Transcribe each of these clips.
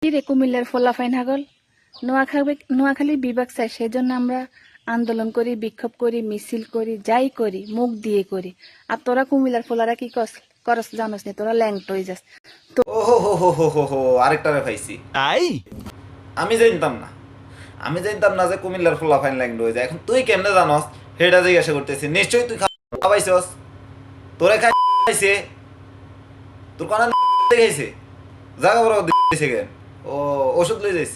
কিরে কুমিল্লার ফোলাফাইন হাগল নোয়াখালী বিভাগ চাই, সেজন্য আমরা আন্দোলন করি, বিক্ষোভ করি, মিছিল করি, যাই করি মুখ দিয়ে করি। আর তোরা কুমিল্লার ফোলারা কি করস জানোস নি? তোরা ল্যাংট হয়ে যাস। ও হো আরেকটারে পাইছি। আমি জানতাম না যে কুমিল্লার ফোলাফাইন ল্যাংড হয়ে যায়। এখন তুই কেমনে জানস সেটা জিজ্ঞাসা করতেছি। নিশ্চয়ই তুই খাওয়াইছস, তোরে খাইছে, তোর কোন খাইছে, জায়গা বড় দিছে কেন? ও ওষুধ লই যাইস,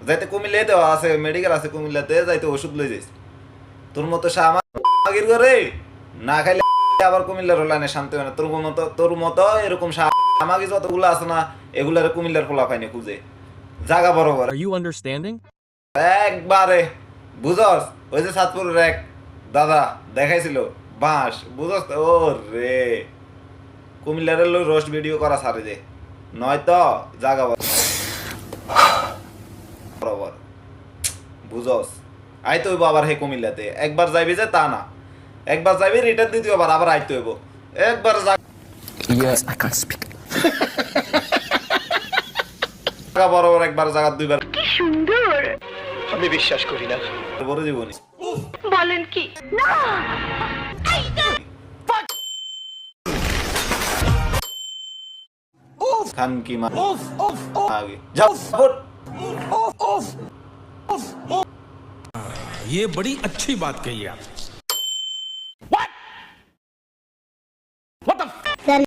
যাইতে কুমিল্লাতে আছে মেডিকেল আছে, কুমিল্লাতে যাইতে ওষুধ লই যাইস। তোর মতো সামাগির করে না খাইলে আবার কুমিল্লার লাইনে শান্তি হয় না। তোর মতো এরকম সামাগি যতগুলো আছে না, এগুলার কুমিল্লার ফোলাফাইনে খুঁজে জায়গা বড় বড়। Are you understanding? একবারে বুঝস, ওই যে সাতপুরের এক দাদা দেখাইছিল বাঁশ, বুঝস? ও রে কুমিল্লার রোস্ট ভিডিও করা ছাড়ে দে, নয়তো জাগা বরাবর বুঝস। আইতে হইব আবার হে কুমিল্লাতে, একবার যাইবি যে তা না, একবার যাইবি রিটার্ন দিতে আবার আইতে হইব। একবার Yes, I can't speak. জাগা বরাবর, একবার জায়গা দুইবার। কি সুন্দর! আমি বিশ্বাস করি না। বড় জীবনী বলেন কি? না! খান কি মা আগে যাও ফুট। ये बड़ी अच्छी बात कही आप।